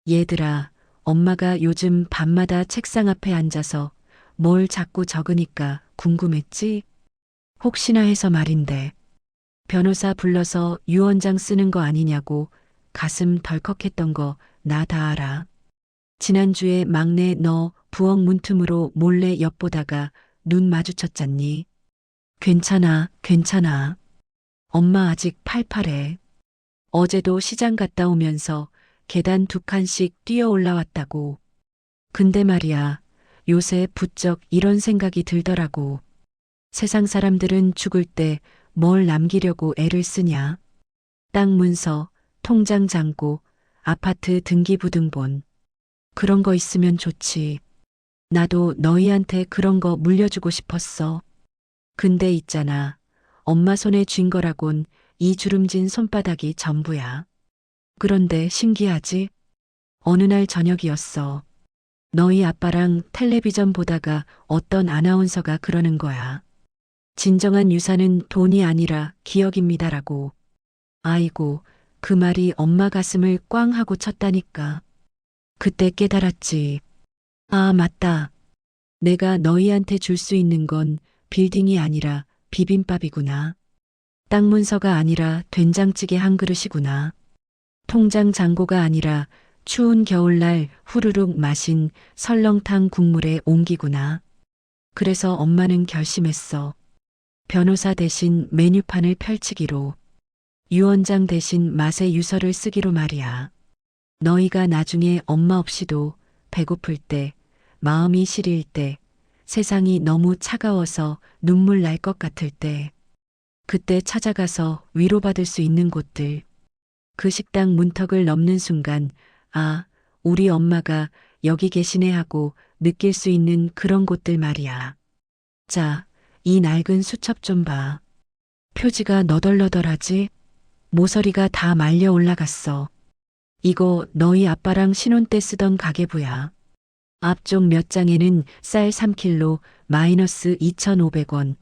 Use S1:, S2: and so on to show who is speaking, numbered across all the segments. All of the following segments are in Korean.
S1: 얘들아, 엄마가 요즘 밤마다 책상 앞에 앉아서 뭘 자꾸 적으니까 궁금했지? 혹시나 해서 말인데, 변호사 불러서 유언장 쓰는 거 아니냐고 가슴 덜컥했던 거 나 다 알아. 지난주에 막내 너 부엌 문틈으로 몰래 엿보다가 눈 마주쳤잖니. 괜찮아, 괜찮아. 엄마 아직 팔팔해. 어제도 시장 갔다 오면서 계단 2칸씩 뛰어 올라왔다고. 근데 말이야, 요새 부쩍 이런 생각이 들더라고. 세상 사람들은 죽을 때 뭘 남기려고 애를 쓰냐. 땅 문서, 통장 잔고, 아파트 등기부등본. 그런 거 있으면 좋지. 나도 너희한테 그런 거 물려주고 싶었어. 근데 있잖아. 엄마 손에 쥔 거라곤 이 주름진 손바닥이 전부야. 그런데 신기하지? 어느 날 저녁이었어. 너희 아빠랑 텔레비전 보다가 어떤 아나운서가 그러는 거야. 진정한 유산은 돈이 아니라 기억입니다라고. 아이고, 그 말이 엄마 가슴을 꽝 하고 쳤다니까. 그때 깨달았지. 아, 맞다. 내가 너희한테 줄 수 있는 건 빌딩이 아니라 비빔밥이구나. 땅 문서가 아니라 된장찌개 한 그릇이구나. 통장 잔고가 아니라 추운 겨울날 후루룩 마신 설렁탕 국물의 온기구나. 그래서 엄마는 결심했어. 변호사 대신 메뉴판을 펼치기로. 유언장 대신 맛의 유서를 쓰기로 말이야. 너희가 나중에 엄마 없이도 배고플 때, 마음이 시릴 때, 세상이 너무 차가워서 눈물 날 것 같을 때, 그때 찾아가서 위로받을 수 있는 곳들. 그 식당 문턱을 넘는 순간, 아, 우리 엄마가 여기 계시네 하고 느낄 수 있는 그런 곳들 말이야. 자, 이 낡은 수첩 좀 봐. 표지가 너덜너덜하지? 모서리가 다 말려 올라갔어. 이거 너희 아빠랑 신혼 때 쓰던 가계부야. 앞쪽 몇 장에는 쌀 3킬로 마이너스 2,500원,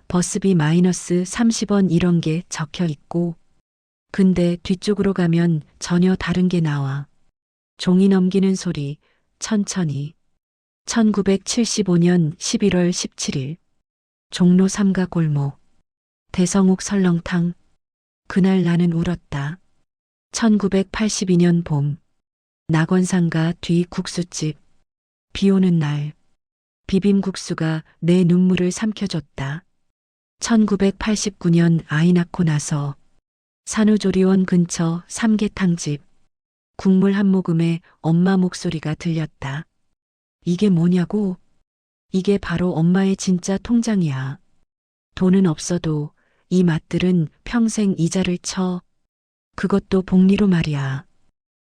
S1: 버스비 마이너스 30원 이런 게 적혀 있고, 근데 뒤쪽으로 가면 전혀 다른 게 나와. 종이 넘기는 소리, 천천히. 1975년 11월 17일. 종로 삼가 골목. 대성욱 설렁탕. 그날 나는 울었다. 1982년 봄. 낙원상가 뒤 국수집. 비 오는 날. 비빔국수가 내 눈물을 삼켜줬다. 1989년 아이 낳고 나서. 산후조리원 근처 삼계탕집. 국물 한 모금에 엄마 목소리가 들렸다. 이게 뭐냐고? 이게 바로 엄마의 진짜 통장이야. 돈은 없어도 이 맛들은 평생 이자를 쳐. 그것도 복리로 말이야.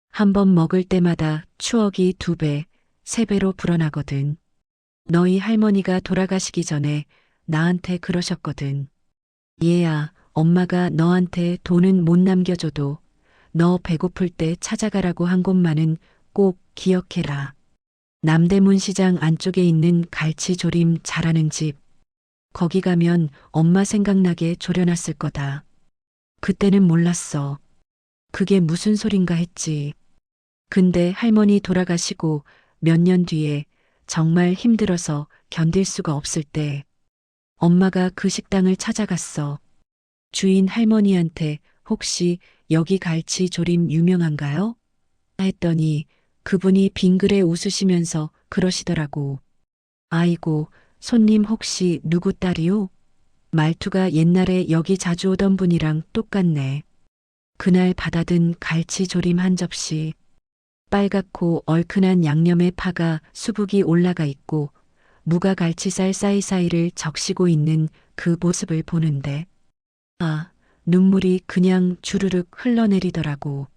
S1: 한 번 먹을 때마다 추억이 2배, 3배로 불어나거든. 너희 할머니가 돌아가시기 전에 나한테 그러셨거든. 얘야, 엄마가 너한테 돈은 못 남겨줘도 너 배고플 때 찾아가라고 한 곳만은 꼭 기억해라. 남대문 시장 안쪽에 있는 갈치조림 잘하는 집. 거기 가면 엄마 생각나게 졸여놨을 거다. 그때는 몰랐어. 그게 무슨 소린가 했지. 근데 할머니 돌아가시고 몇 년 뒤에 정말 힘들어서 견딜 수가 없을 때 엄마가 그 식당을 찾아갔어. 주인 할머니한테 혹시 여기 갈치 조림 유명한가요? 했더니 그분이 빙그레 웃으시면서 그러시더라고. 아이고, 손님 혹시 누구 딸이요? 말투가 옛날에 여기 자주 오던 분이랑 똑같네. 그날 받아든 갈치 조림 한 접시. 빨갛고 얼큰한 양념의 파가 수북이 올라가 있고 무가 갈치살 사이사이를 적시고 있는 그 모습을 보는데 아, 눈물이 그냥 주르륵 흘러내리더라고.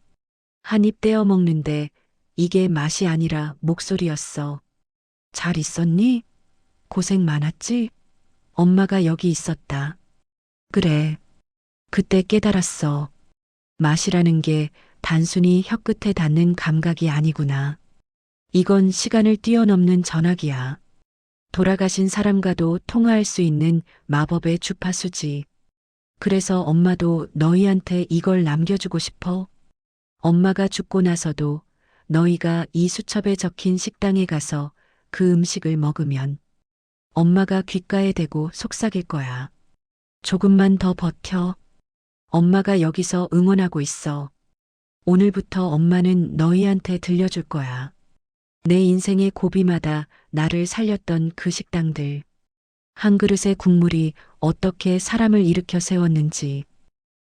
S1: 한 입 떼어 먹는데 이게 맛이 아니라 목소리였어. 잘 있었니? 고생 많았지? 엄마가 여기 있었다. 그래. 그때 깨달았어. 맛이라는 게 단순히 혀끝에 닿는 감각이 아니구나. 이건 시간을 뛰어넘는 전화기야. 돌아가신 사람과도 통화할 수 있는 마법의 주파수지. 그래서 엄마도 너희한테 이걸 남겨주고 싶어. 엄마가 죽고 나서도 너희가 이 수첩에 적힌 식당에 가서 그 음식을 먹으면 엄마가 귓가에 대고 속삭일 거야. 조금만 더 버텨. 엄마가 여기서 응원하고 있어. 오늘부터 엄마는 너희한테 들려줄 거야. 내 인생의 고비마다 나를 살렸던 그 식당들. 한 그릇의 국물이 어떻게 사람을 일으켜 세웠는지,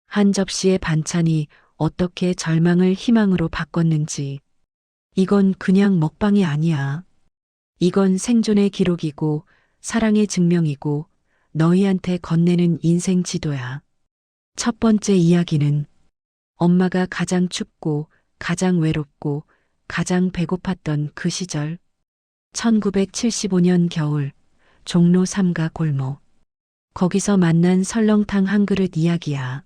S1: 한 접시의 반찬이 어떻게 절망을 희망으로 바꿨는지. 이건 그냥 먹방이 아니야. 이건 생존의 기록이고 사랑의 증명이고 너희한테 건네는 인생 지도야. 첫 번째 이야기는 엄마가 가장 춥고 가장 외롭고 가장 배고팠던 그 시절. 1975년 겨울, 종로 3가 골목. 거기서 만난 설렁탕 한 그릇 이야기야.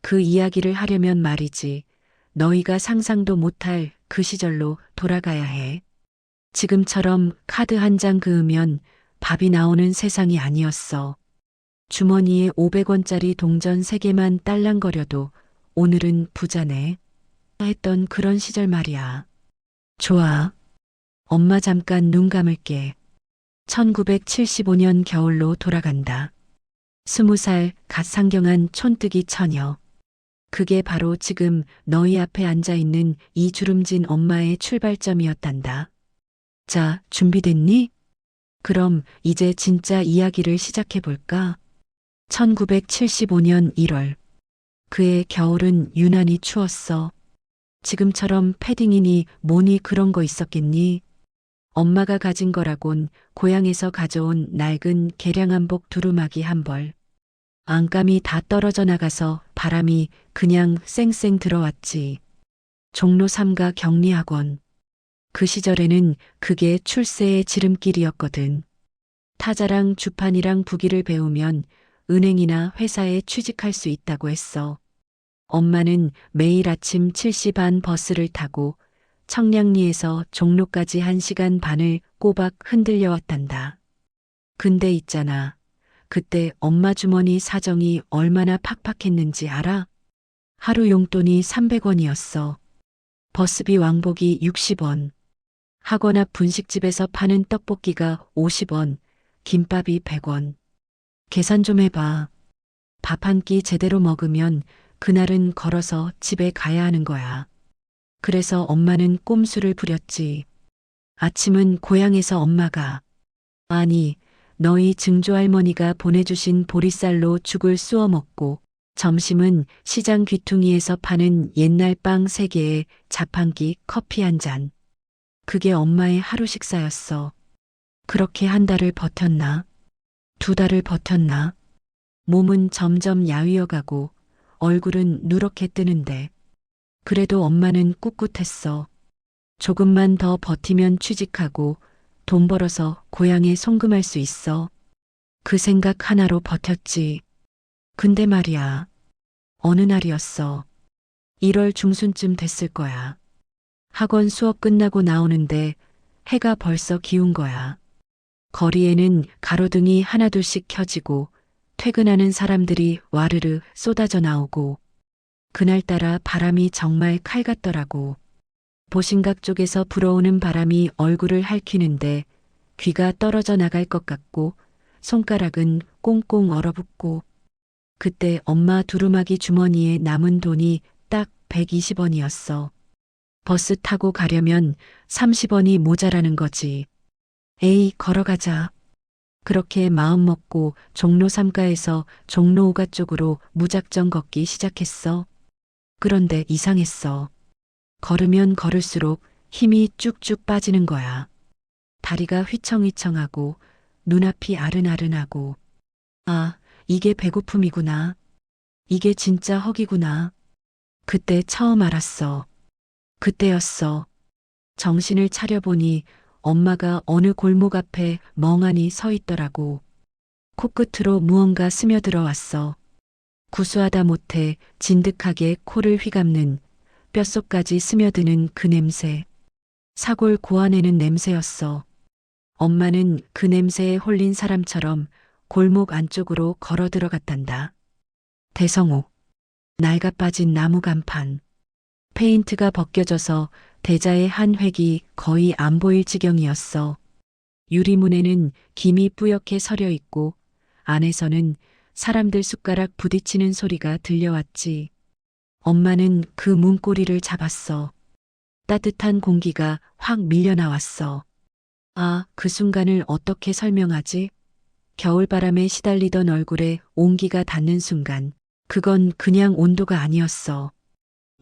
S1: 그 이야기를 하려면 말이지, 너희가 상상도 못할 그 시절로 돌아가야 해. 지금처럼 카드 한 장 그으면 밥이 나오는 세상이 아니었어. 주머니에 500원짜리 동전 3개만 딸랑거려도 오늘은 부자네 했던 그런 시절 말이야. 좋아. 엄마 잠깐 눈 감을게. 1975년 겨울로 돌아간다. 20살 갓 상경한 촌뜨기 처녀. 그게 바로 지금 너희 앞에 앉아 있는 이 주름진 엄마의 출발점이었단다. 자, 준비됐니? 그럼 이제 진짜 이야기를 시작해 볼까? 1975년 1월. 그의 겨울은 유난히 추웠어. 지금처럼 패딩이니 뭐니 그런 거 있었겠니? 엄마가 가진 거라곤 고향에서 가져온 낡은 개량한복 두루마기 한 벌. 안감이 다 떨어져 나가서 바람이 그냥 쌩쌩 들어왔지. 종로 3가 격리학원. 그 시절에는 그게 출세의 지름길이었거든. 타자랑 주판이랑 부기를 배우면 은행이나 회사에 취직할 수 있다고 했어. 엄마는 매일 아침 7시 반 버스를 타고 청량리에서 종로까지 1시간 반을 꼬박 흔들려 왔단다. 근데 있잖아. 그때 엄마 주머니 사정이 얼마나 팍팍했는지 알아? 하루 용돈이 300원이었어. 버스비 왕복이 60원. 학원 앞 분식집에서 파는 떡볶이가 50원, 김밥이 100원. 계산 좀 해봐. 밥 한 끼 제대로 먹으면 그날은 걸어서 집에 가야 하는 거야. 그래서 엄마는 꼼수를 부렸지. 아침은 고향에서 엄마가, 아니, 너희 증조할머니가 보내주신 보리쌀로 죽을 쑤어 먹고, 점심은 시장 귀퉁이에서 파는 옛날 빵 3개에 자판기 커피 한 잔. 그게 엄마의 하루 식사였어. 그렇게 한 달을 버텼나? 2달을 버텼나? 몸은 점점 야위어가고 얼굴은 누렇게 뜨는데 그래도 엄마는 꿋꿋했어. 조금만 더 버티면 취직하고 돈 벌어서 고향에 송금할 수 있어. 그 생각 하나로 버텼지. 근데 말이야. 어느 날이었어. 1월 중순쯤 됐을 거야. 학원 수업 끝나고 나오는데 해가 벌써 기운 거야. 거리에는 가로등이 하나둘씩 켜지고 퇴근하는 사람들이 와르르 쏟아져 나오고 그날따라 바람이 정말 칼 같더라고. 보신각 쪽에서 불어오는 바람이 얼굴을 핥히는데 귀가 떨어져 나갈 것 같고 손가락은 꽁꽁 얼어붙고 그때 엄마 두루마기 주머니에 남은 돈이 딱 120원이었어. 버스 타고 가려면 30원이 모자라는 거지. 에이, 걸어가자. 그렇게 마음 먹고 종로 3가에서 종로 5가 쪽으로 무작정 걷기 시작했어. 그런데 이상했어. 걸으면 걸을수록 힘이 쭉쭉 빠지는 거야. 다리가 휘청휘청하고 눈앞이 아른아른하고 아, 이게 배고픔이구나. 이게 진짜 허기구나. 그때 처음 알았어. 그때였어. 정신을 차려보니 엄마가 어느 골목 앞에 멍하니 서 있더라고. 코끝으로 무언가 스며들어 왔어. 구수하다 못해 진득하게 코를 휘감는 뼛속까지 스며드는 그 냄새. 사골 고아내는 냄새였어. 엄마는 그 냄새에 홀린 사람처럼 골목 안쪽으로 걸어 들어갔단다. 대성옥. 낡아 빠진 나무 간판. 페인트가 벗겨져서 대자의 한 획이 거의 안 보일 지경이었어. 유리문에는 김이 뿌옇게 서려 있고 안에서는 사람들 숟가락 부딪히는 소리가 들려왔지. 엄마는 그 문고리를 잡았어. 따뜻한 공기가 확 밀려나왔어. 아, 그 순간을 어떻게 설명하지? 겨울바람에 시달리던 얼굴에 온기가 닿는 순간, 그건 그냥 온도가 아니었어.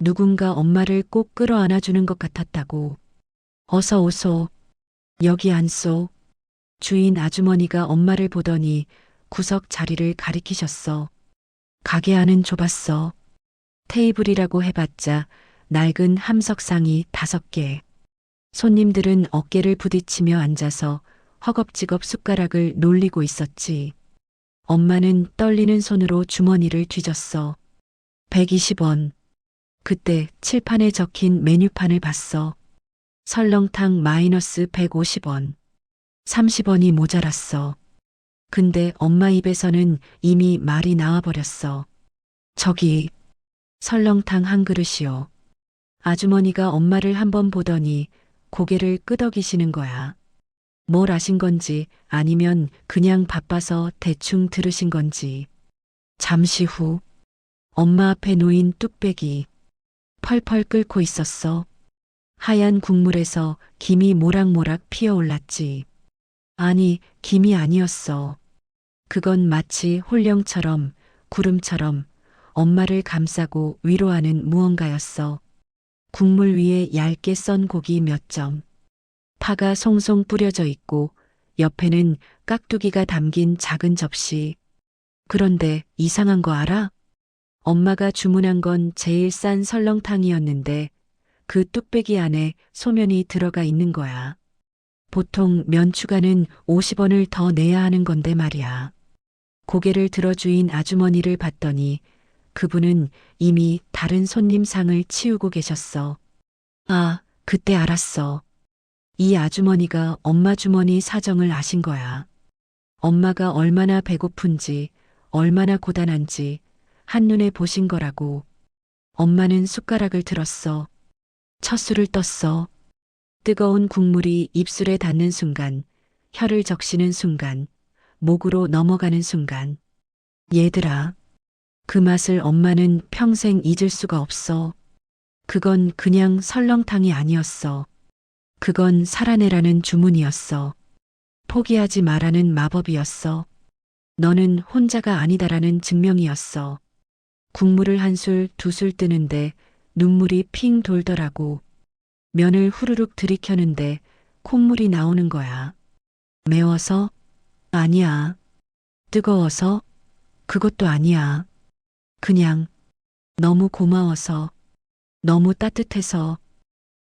S1: 누군가 엄마를 꼭 끌어안아주는 것 같았다고. 어서 오소. 여기 앉소. 주인 아주머니가 엄마를 보더니 구석 자리를 가리키셨어. 가게 안은 좁았어. 테이블이라고 해봤자 낡은 함석상이 5개. 손님들은 어깨를 부딪히며 앉아서 허겁지겁 숟가락을 놀리고 있었지. 엄마는 떨리는 손으로 주머니를 뒤졌어. 120원. 그때 칠판에 적힌 메뉴판을 봤어. 설렁탕 마이너스 150원. 30원이 모자랐어. 근데 엄마 입에서는 이미 말이 나와버렸어. 저기, 설렁탕 한 그릇이요. 아주머니가 엄마를 한번 보더니 고개를 끄덕이시는 거야. 뭘 아신 건지 아니면 그냥 바빠서 대충 들으신 건지. 잠시 후 엄마 앞에 놓인 뚝배기 펄펄 끓고 있었어. 하얀 국물에서 김이 모락모락 피어올랐지. 아니, 김이 아니었어. 그건 마치 홀령처럼 구름처럼 엄마를 감싸고 위로하는 무언가였어. 국물 위에 얇게 썬 고기 몇 점. 파가 송송 뿌려져 있고 옆에는 깍두기가 담긴 작은 접시. 그런데 이상한 거 알아? 엄마가 주문한 건 제일 싼 설렁탕이었는데 그 뚝배기 안에 소면이 들어가 있는 거야. 보통 면 추가는 50원을 더 내야 하는 건데 말이야. 고개를 들어주인 아주머니를 봤더니 그분은 이미 다른 손님 상을 치우고 계셨어. 아, 그때 알았어. 이 아주머니가 엄마 주머니 사정을 아신 거야. 엄마가 얼마나 배고픈지, 얼마나 고단한지 한눈에 보신 거라고. 엄마는 숟가락을 들었어. 첫 술을 떴어. 뜨거운 국물이 입술에 닿는 순간, 혀를 적시는 순간, 목으로 넘어가는 순간. 얘들아, 그 맛을 엄마는 평생 잊을 수가 없어. 그건 그냥 설렁탕이 아니었어. 그건 살아내라는 주문이었어. 포기하지 마라는 마법이었어. 너는 혼자가 아니다라는 증명이었어. 국물을 한 술, 2술 뜨는데 눈물이 핑 돌더라고. 면을 후루룩 들이켜는데 콧물이 나오는 거야. 매워서? 아니야. 뜨거워서? 그것도 아니야. 그냥 너무 고마워서, 너무 따뜻해서,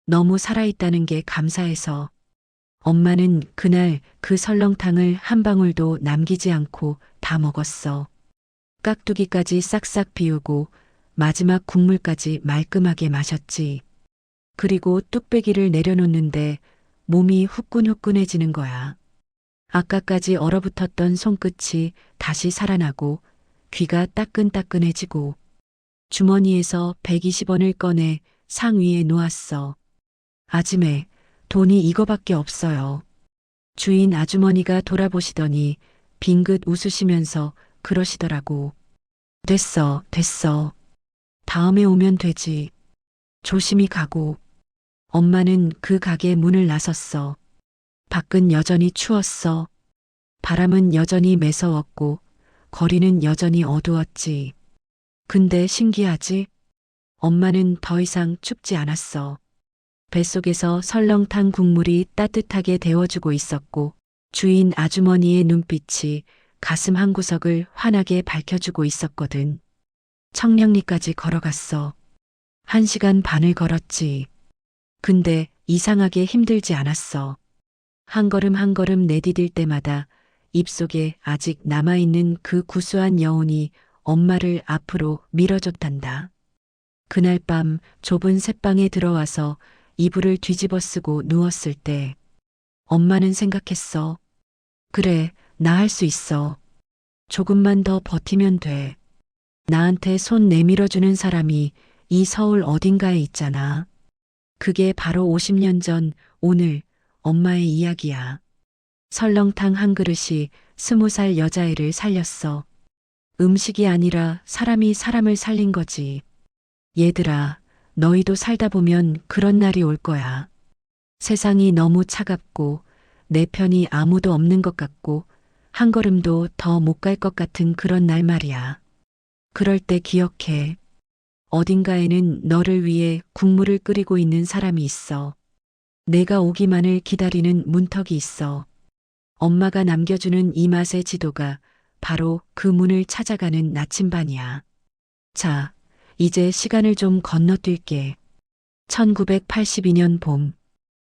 S1: 너무 살아있다는 게 감사해서. 엄마는 그날 그 설렁탕을 한 방울도 남기지 않고 다 먹었어. 깍두기까지 싹싹 비우고 마지막 국물까지 말끔하게 마셨지. 그리고 뚝배기를 내려놓는데 몸이 후끈후끈해지는 거야. 아까까지 얼어붙었던 손끝이 다시 살아나고 귀가 따끈따끈해지고 주머니에서 120원을 꺼내 상 위에 놓았어. 아줌매, 돈이 이거밖에 없어요. 주인 아주머니가 돌아보시더니 빙긋 웃으시면서 그러시더라고. 됐어, 됐어. 다음에 오면 되지. 조심히 가고. 엄마는 그 가게 문을 나섰어. 밖은 여전히 추웠어. 바람은 여전히 매서웠고 거리는 여전히 어두웠지. 근데 신기하지? 엄마는 더 이상 춥지 않았어. 뱃속에서 설렁탕 국물이 따뜻하게 데워주고 있었고 주인 아주머니의 눈빛이 가슴 한구석을 환하게 밝혀주고 있었거든. 청량리까지 걸어갔어. 1시간 반을 걸었지. 근데 이상하게 힘들지 않았어. 한 걸음 한 걸음 내디딜 때마다 입속에 아직 남아있는 그 구수한 여운이 엄마를 앞으로 밀어줬단다. 그날 밤 좁은 새방에 들어와서 이불을 뒤집어 쓰고 누웠을 때 엄마는 생각했어. 그래, 나 할 수 있어. 조금만 더 버티면 돼. 나한테 손 내밀어주는 사람이 이 서울 어딘가에 있잖아. 그게 바로 50년 전 오늘 엄마의 이야기야. 설렁탕 한 그릇이 20살 여자애를 살렸어. 음식이 아니라 사람이 사람을 살린 거지. 얘들아, 너희도 살다 보면 그런 날이 올 거야. 세상이 너무 차갑고 내 편이 아무도 없는 것 같고 한 걸음도 더 못 갈 것 같은 그런 날 말이야. 그럴 때 기억해. 어딘가에는 너를 위해 국물을 끓이고 있는 사람이 있어. 내가 오기만을 기다리는 문턱이 있어. 엄마가 남겨주는 이 맛의 지도가 바로 그 문을 찾아가는 나침반이야. 자, 이제 시간을 좀 건너뛸게. 1982년 봄.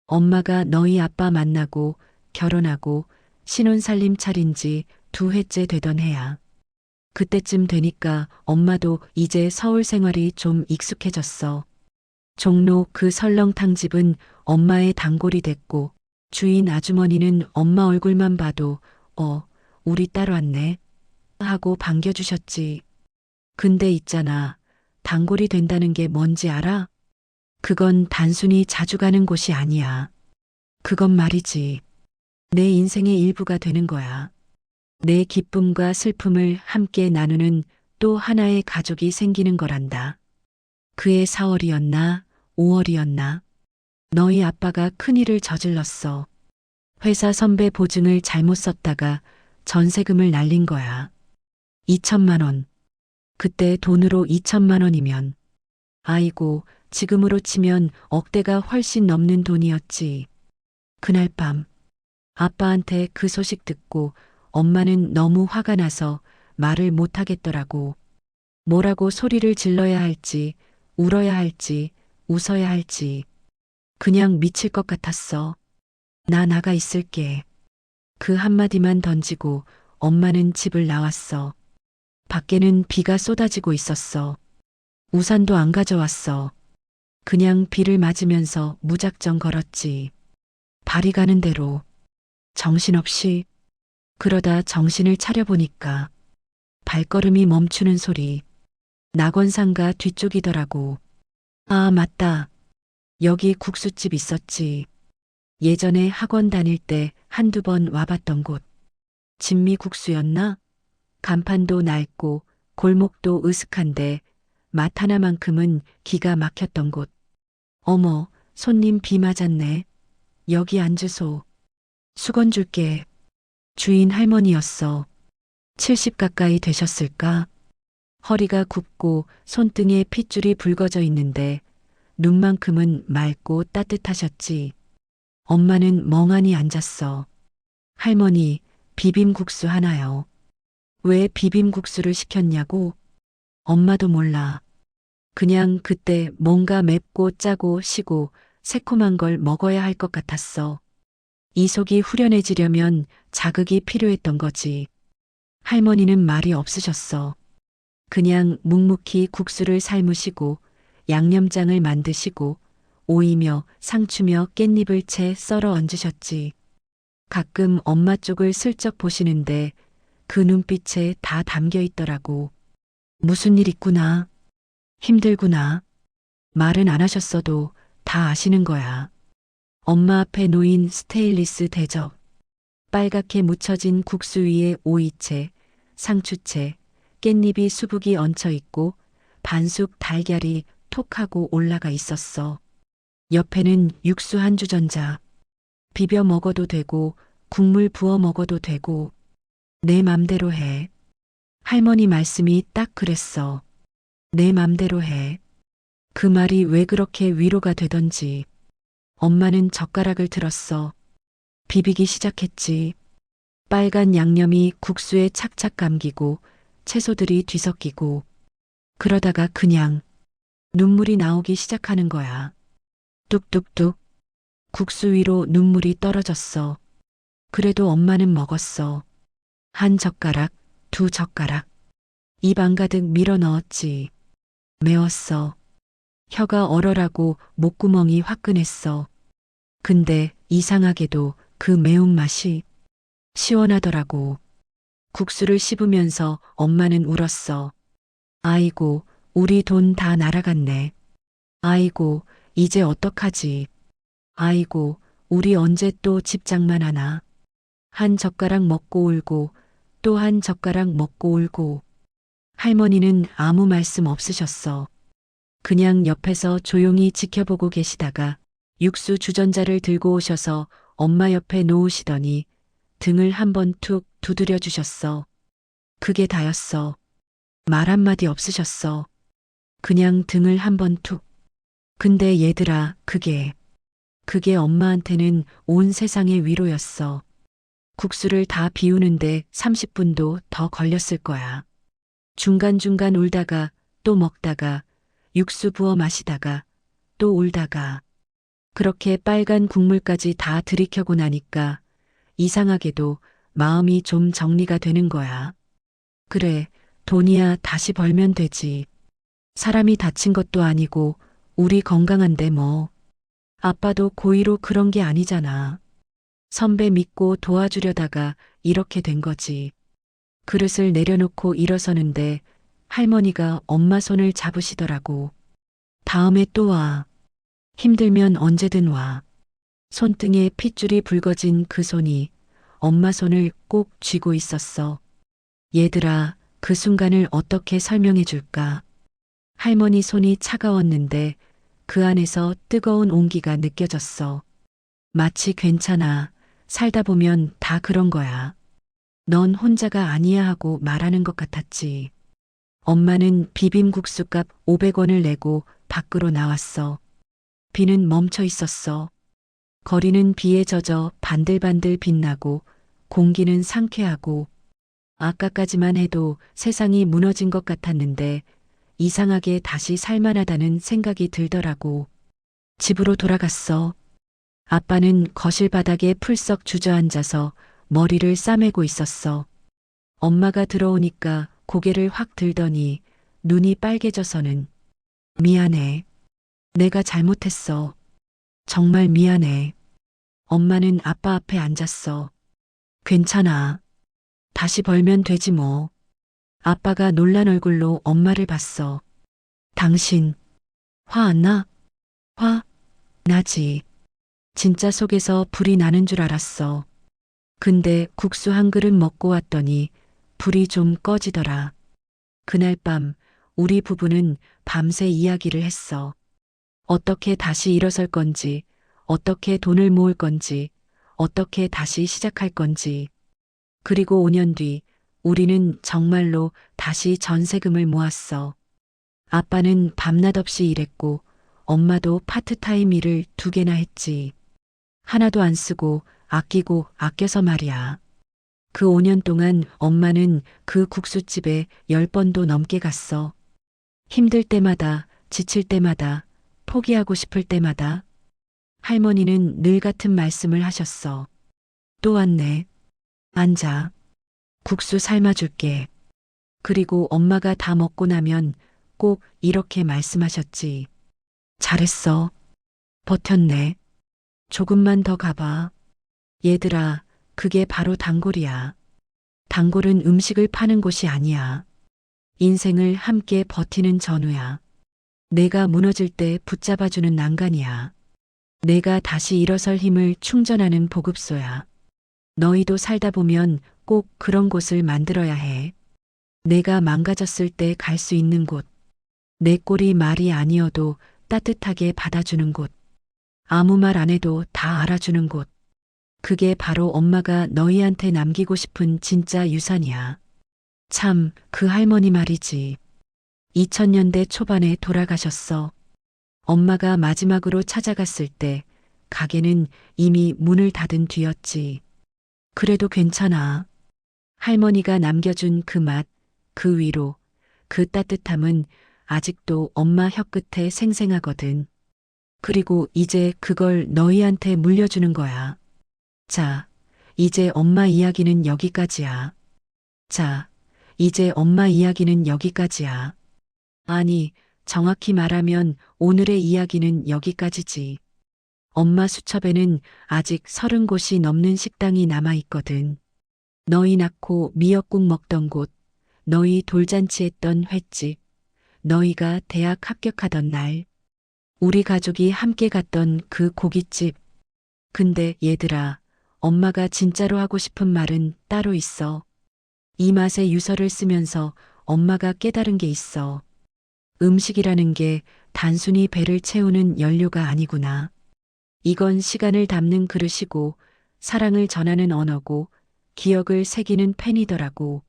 S1: 엄마가 너희 아빠 만나고 결혼하고 신혼살림 차린 지 2회째 되던 해야. 그때쯤 되니까 엄마도 이제 서울 생활이 좀 익숙해졌어. 종로 그 설렁탕 집은 엄마의 단골이 됐고 주인 아주머니는 엄마 얼굴만 봐도 우리 딸 왔네 하고 반겨주셨지. 근데 있잖아. 단골이 된다는 게 뭔지 알아? 그건 단순히 자주 가는 곳이 아니야. 그건 말이지. 내 인생의 일부가 되는 거야. 내 기쁨과 슬픔을 함께 나누는 또 하나의 가족이 생기는 거란다. 그해 4월이었나, 5월이었나. 너희 아빠가 큰일을 저질렀어. 회사 선배 보증을 잘못 썼다가 전세금을 날린 거야. 2천만 원. 그때 돈으로 2천만 원이면, 아이고, 지금으로 치면 억대가 훨씬 넘는 돈이었지. 그날 밤, 아빠한테 그 소식 듣고 엄마는 너무 화가 나서 말을 못 하겠더라고. 뭐라고 소리를 질러야 할지, 울어야 할지, 웃어야 할지. 그냥 미칠 것 같았어. 나 나가 있을게. 그 한마디만 던지고 엄마는 집을 나왔어. 밖에는 비가 쏟아지고 있었어. 우산도 안 가져왔어. 그냥 비를 맞으면서 무작정 걸었지. 발이 가는 대로. 정신없이. 그러다 정신을 차려보니까 발걸음이 멈추는 소리. 낙원상가 뒤쪽이더라고. 아, 맞다. 여기 국수집 있었지. 예전에 학원 다닐 때 한두 번 와봤던 곳. 진미국수였나? 간판도 낡고 골목도 으슥한데 맛 하나만큼은 기가 막혔던 곳. 어머, 손님 비 맞았네. 여기 앉으소. 수건 줄게. 주인 할머니였어. 70 가까이 되셨을까? 허리가 굽고 손등에 핏줄이 붉어져 있는데 눈만큼은 맑고 따뜻하셨지. 엄마는 멍하니 앉았어. 할머니, 비빔국수 하나요. 왜 비빔국수를 시켰냐고? 엄마도 몰라. 그냥 그때 뭔가 맵고 짜고 시고 새콤한 걸 먹어야 할 것 같았어. 이 속이 후련해지려면 자극이 필요했던 거지. 할머니는 말이 없으셨어. 그냥 묵묵히 국수를 삶으시고 양념장을 만드시고 오이며 상추며 깻잎을 채 썰어 얹으셨지. 가끔 엄마 쪽을 슬쩍 보시는데 그 눈빛에 다 담겨 있더라고. 무슨 일 있구나. 힘들구나. 말은 안 하셨어도 다 아시는 거야. 엄마 앞에 놓인 스테인리스 대접. 빨갛게 묻혀진 국수 위에 오이채, 상추채, 깻잎이 수북이 얹혀 있고 반숙 달걀이 톡하고 올라가 있었어. 옆에는 육수 한 주전자. 비벼 먹어도 되고 국물 부어 먹어도 되고 내 맘대로 해. 할머니 말씀이 딱 그랬어. 내 맘대로 해. 그 말이 왜 그렇게 위로가 되던지. 엄마는 젓가락을 들었어. 비비기 시작했지. 빨간 양념이 국수에 착착 감기고 채소들이 뒤섞이고 그러다가 그냥 눈물이 나오기 시작하는 거야. 뚝뚝뚝. 국수 위로 눈물이 떨어졌어. 그래도 엄마는 먹었어. 한 젓가락, 두 젓가락. 입 안가득 밀어 넣었지. 매웠어. 혀가 얼얼하고 목구멍이 화끈했어. 근데 이상하게도 그 매운맛이 시원하더라고. 국수를 씹으면서 엄마는 울었어. 아이고, 우리 돈 다 날아갔네. 아이고, 이제 어떡하지? 아이고, 우리 언제 또 집장만 하나? 한 젓가락 먹고 울고 또 한 젓가락 먹고 울고. 할머니는 아무 말씀 없으셨어. 그냥 옆에서 조용히 지켜보고 계시다가 육수 주전자를 들고 오셔서 엄마 옆에 놓으시더니 등을 한번 툭 두드려 주셨어. 그게 다였어. 말 한마디 없으셨어. 그냥 등을 한번 툭. 근데 얘들아, 그게 엄마한테는 온 세상의 위로였어. 국수를 다 비우는데 30분도 더 걸렸을 거야. 중간중간 울다가 또 먹다가 육수 부어 마시다가 또 울다가 그렇게 빨간 국물까지 다 들이켜고 나니까 이상하게도 마음이 좀 정리가 되는 거야. 그래, 돈이야 다시 벌면 되지. 사람이 다친 것도 아니고 우리 건강한데 뭐. 아빠도 고의로 그런 게 아니잖아. 선배 믿고 도와주려다가 이렇게 된 거지. 그릇을 내려놓고 일어서는데 할머니가 엄마 손을 잡으시더라고. 다음에 또 와. 힘들면 언제든 와. 손등에 핏줄이 붉어진 그 손이 엄마 손을 꼭 쥐고 있었어. 얘들아, 그 순간을 어떻게 설명해 줄까? 할머니 손이 차가웠는데 그 안에서 뜨거운 온기가 느껴졌어. 마치 괜찮아. 살다 보면 다 그런 거야. 넌 혼자가 아니야 하고 말하는 것 같았지. 엄마는 비빔국수값 500원을 내고 밖으로 나왔어. 비는 멈춰 있었어. 거리는 비에 젖어 반들반들 빛나고 공기는 상쾌하고 아까까지만 해도 세상이 무너진 것 같았는데 이상하게 다시 살만하다는 생각이 들더라고. 집으로 돌아갔어. 아빠는 거실 바닥에 풀썩 주저앉아서 머리를 싸매고 있었어. 엄마가 들어오니까 고개를 확 들더니 눈이 빨개져서는 미안해. 내가 잘못했어. 정말 미안해. 엄마는 아빠 앞에 앉았어. 괜찮아. 다시 벌면 되지 뭐. 아빠가 놀란 얼굴로 엄마를 봤어. 당신, 화 안 나? 화? 나지. 진짜 속에서 불이 나는 줄 알았어. 근데 국수 한 그릇 먹고 왔더니 불이 좀 꺼지더라. 그날 밤 우리 부부는 밤새 이야기를 했어. 어떻게 다시 일어설 건지, 어떻게 돈을 모을 건지, 어떻게 다시 시작할 건지. 그리고 5년 뒤 우리는 정말로 다시 전세금을 모았어. 아빠는 밤낮 없이 일했고 엄마도 파트타임 일을 2개나 했지. 하나도 안 쓰고 아끼고 아껴서 말이야. 그 5년 동안 엄마는 그 국수집에 10번도 넘게 갔어. 힘들 때마다, 지칠 때마다, 포기하고 싶을 때마다. 할머니는 늘 같은 말씀을 하셨어. 또 왔네. 앉아. 국수 삶아줄게. 그리고 엄마가 다 먹고 나면 꼭 이렇게 말씀하셨지. 잘했어. 버텼네. 조금만 더 가봐. 얘들아, 그게 바로 단골이야. 단골은 음식을 파는 곳이 아니야. 인생을 함께 버티는 전우야. 내가 무너질 때 붙잡아주는 난간이야. 내가 다시 일어설 힘을 충전하는 보급소야. 너희도 살다 보면 꼭 그런 곳을 만들어야 해. 내가 망가졌을 때 갈 수 있는 곳. 내 꼴이 말이 아니어도 따뜻하게 받아주는 곳. 아무 말 안 해도 다 알아주는 곳. 그게 바로 엄마가 너희한테 남기고 싶은 진짜 유산이야. 참, 그 할머니 말이지. 2000년대 초반에 돌아가셨어. 엄마가 마지막으로 찾아갔을 때 가게는 이미 문을 닫은 뒤였지. 그래도 괜찮아. 할머니가 남겨준 그 맛, 그 위로, 그 따뜻함은 아직도 엄마 혀끝에 생생하거든. 그리고 이제 그걸 너희한테 물려주는 거야. 자, 이제 엄마 이야기는 여기까지야. 자, 이제 엄마 이야기는 여기까지야. 아니, 정확히 말하면 오늘의 이야기는 여기까지지. 엄마 수첩에는 아직 30곳이 넘는 식당이 남아있거든. 너희 낳고 미역국 먹던 곳, 너희 돌잔치 했던 횟집, 너희가 대학 합격하던 날. 우리 가족이 함께 갔던 그 고깃집. 근데 얘들아, 엄마가 진짜로 하고 싶은 말은 따로 있어. 이 맛에 유서를 쓰면서 엄마가 깨달은 게 있어. 음식이라는 게 단순히 배를 채우는 연료가 아니구나. 이건 시간을 담는 그릇이고, 사랑을 전하는 언어고, 기억을 새기는 펜이더라고.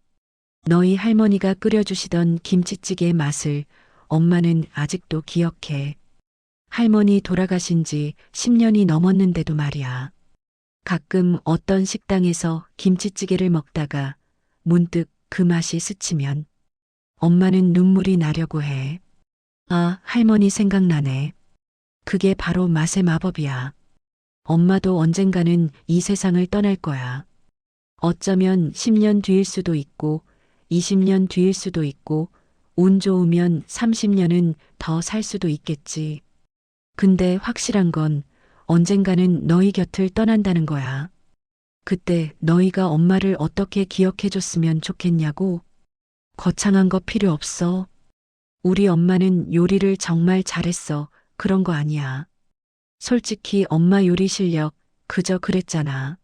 S1: 너희 할머니가 끓여주시던 김치찌개의 맛을 엄마는 아직도 기억해. 할머니 돌아가신 지 10년이 넘었는데도 말이야. 가끔 어떤 식당에서 김치찌개를 먹다가 문득 그 맛이 스치면 엄마는 눈물이 나려고 해. 아, 할머니 생각나네. 그게 바로 맛의 마법이야. 엄마도 언젠가는 이 세상을 떠날 거야. 어쩌면 10년 뒤일 수도 있고, 20년 뒤일 수도 있고, 운 좋으면 30년은 더 살 수도 있겠지. 근데 확실한 건 언젠가는 너희 곁을 떠난다는 거야. 그때 너희가 엄마를 어떻게 기억해줬으면 좋겠냐고? 거창한 거 필요 없어. 우리 엄마는 요리를 정말 잘했어. 그런 거 아니야. 솔직히 엄마 요리 실력 그저 그랬잖아.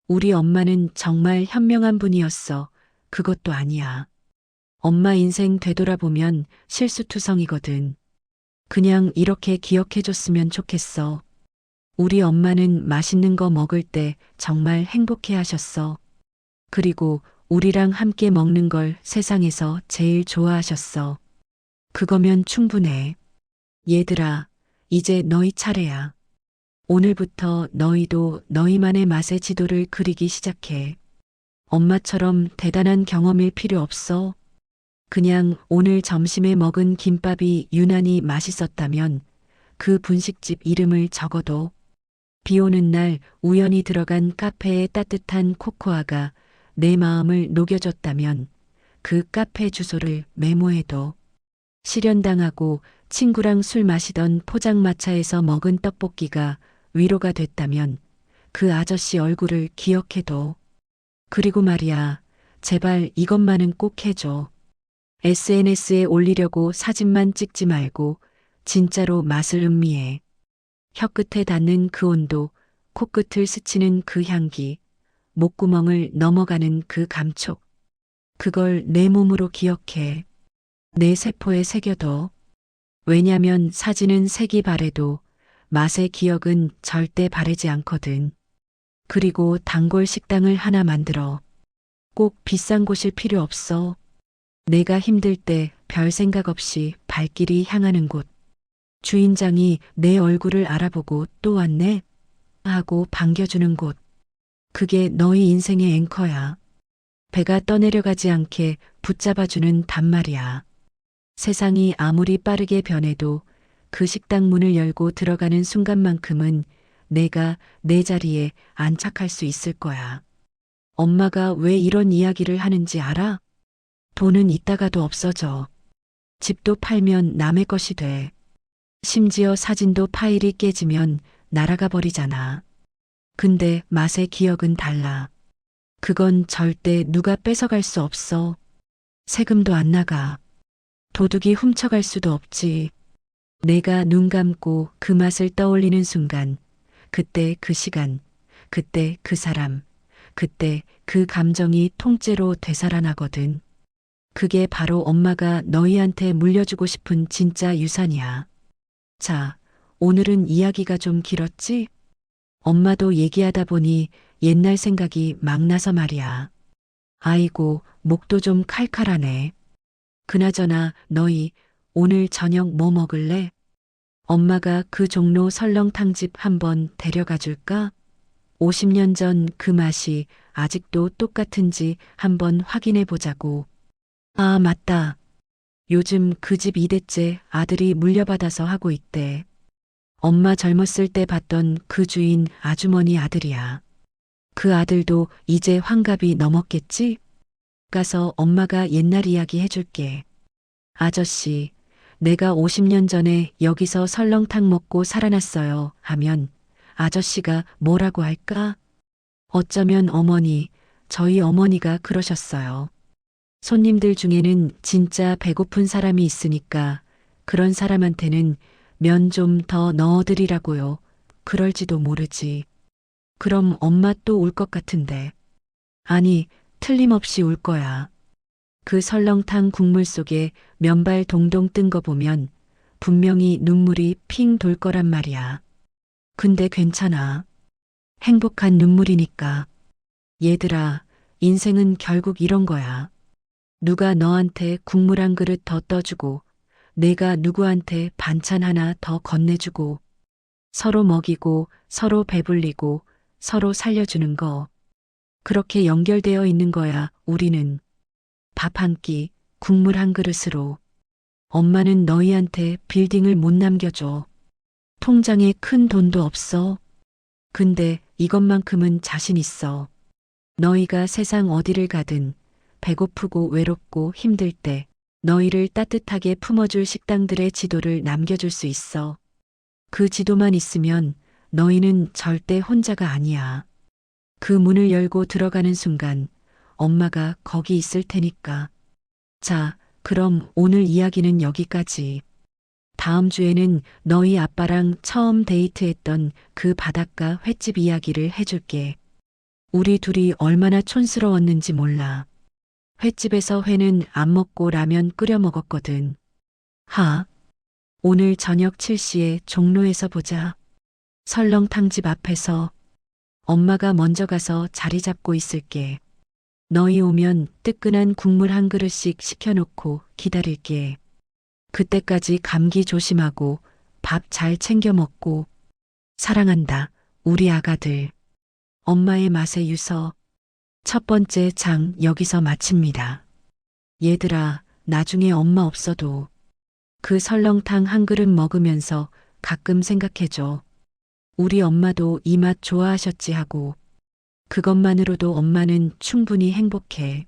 S1: 우리 엄마는 정말 현명한 분이었어. 그것도 아니야. 엄마 인생 되돌아보면 실수투성이거든. 그냥 이렇게 기억해줬으면 좋겠어. 우리 엄마는 맛있는 거 먹을 때 정말 행복해 하셨어. 그리고 우리랑 함께 먹는 걸 세상에서 제일 좋아하셨어. 그거면 충분해. 얘들아, 이제 너희 차례야. 오늘부터 너희도 너희만의 맛의 지도를 그리기 시작해. 엄마처럼 대단한 경험일 필요 없어. 그냥 오늘 점심에 먹은 김밥이 유난히 맛있었다면 그 분식집 이름을 적어도, 비 오는 날 우연히 들어간 카페의 따뜻한 코코아가 내 마음을 녹여줬다면 그 카페 주소를 메모해도, 실연당하고 친구랑 술 마시던 포장마차에서 먹은 떡볶이가 위로가 됐다면 그 아저씨 얼굴을 기억해도. 그리고 말이야, 제발 이것만은 꼭 해줘. SNS에 올리려고 사진만 찍지 말고 진짜로 맛을 음미해. 혀끝에 닿는 그 온도, 코끝을 스치는 그 향기, 목구멍을 넘어가는 그 감촉. 그걸 내 몸으로 기억해. 내 세포에 새겨둬. 왜냐면 사진은 색이 바래도 맛의 기억은 절대 바래지 않거든. 그리고 단골 식당을 하나 만들어. 꼭 비싼 곳일 필요 없어. 내가 힘들 때 별 생각 없이 발길이 향하는 곳. 주인장이 내 얼굴을 알아보고 또 왔네? 하고 반겨주는 곳. 그게 너희 인생의 앵커야. 배가 떠내려가지 않게 붙잡아주는 단말이야. 세상이 아무리 빠르게 변해도 그 식당 문을 열고 들어가는 순간만큼은 내가 내 자리에 안착할 수 있을 거야. 엄마가 왜 이런 이야기를 하는지 알아? 돈은 있다가도 없어져. 집도 팔면 남의 것이 돼. 심지어 사진도 파일이 깨지면 날아가 버리잖아. 근데 맛의 기억은 달라. 그건 절대 누가 뺏어갈 수 없어. 세금도 안 나가. 도둑이 훔쳐갈 수도 없지. 내가 눈 감고 그 맛을 떠올리는 순간, 그때 그 시간, 그때 그 사람, 그때 그 감정이 통째로 되살아나거든. 그게 바로 엄마가 너희한테 물려주고 싶은 진짜 유산이야. 자, 오늘은 이야기가 좀 길었지? 엄마도 얘기하다 보니 옛날 생각이 막 나서 말이야. 아이고, 목도 좀 칼칼하네. 그나저나 너희 오늘 저녁 뭐 먹을래? 엄마가 그 종로 설렁탕집 한번 데려가 줄까? 50년 전 그 맛이 아직도 똑같은지 한번 확인해 보자고. 아, 맞다. 요즘 그 집 2대째 아들이 물려받아서 하고 있대. 엄마 젊었을 때 봤던 그 주인 아주머니 아들이야. 그 아들도 이제 환갑이 넘었겠지? 가서 엄마가 옛날 이야기 해줄게. 아저씨, 내가 50년 전에 여기서 설렁탕 먹고 살아났어요 하면 아저씨가 뭐라고 할까? 어쩌면 어머니, 저희 어머니가 그러셨어요. 손님들 중에는 진짜 배고픈 사람이 있으니까 그런 사람한테는 면 좀 더 넣어드리라고요. 그럴지도 모르지. 그럼 엄마 또 울 것 같은데. 아니, 틀림없이 울 거야. 그 설렁탕 국물 속에 면발 동동 뜬 거 보면 분명히 눈물이 핑 돌 거란 말이야. 근데 괜찮아. 행복한 눈물이니까. 얘들아, 인생은 결국 이런 거야. 누가 너한테 국물 한 그릇 더 떠주고, 내가 누구한테 반찬 하나 더 건네주고, 서로 먹이고, 서로 배불리고, 서로 살려주는 거. 그렇게 연결되어 있는 거야, 우리는. 밥 한 끼, 국물 한 그릇으로. 엄마는 너희한테 빌딩을 못 남겨줘. 통장에 큰 돈도 없어. 근데 이것만큼은 자신 있어. 너희가 세상 어디를 가든 배고프고 외롭고 힘들 때 너희를 따뜻하게 품어줄 식당들의 지도를 남겨줄 수 있어. 그 지도만 있으면 너희는 절대 혼자가 아니야. 그 문을 열고 들어가는 순간 엄마가 거기 있을 테니까. 자, 그럼 오늘 이야기는 여기까지. 다음 주에는 너희 아빠랑 처음 데이트했던 그 바닷가 횟집 이야기를 해줄게. 우리 둘이 얼마나 촌스러웠는지 몰라. 횟집에서 회는 안 먹고 라면 끓여 먹었거든. 오늘 저녁 7시에 종로에서 보자. 설렁탕집 앞에서. 엄마가 먼저 가서 자리 잡고 있을게. 너희 오면 뜨끈한 국물 한 그릇씩 시켜놓고 기다릴게. 그때까지 감기 조심하고 밥 잘 챙겨 먹고. 사랑한다, 우리 아가들. 엄마의 맛의 유서. 첫 번째 장 여기서 마칩니다. 얘들아, 나중에 엄마 없어도 그 설렁탕 한 그릇 먹으면서 가끔 생각해줘. 우리 엄마도 이 맛 좋아하셨지 하고. 그것만으로도 엄마는 충분히 행복해.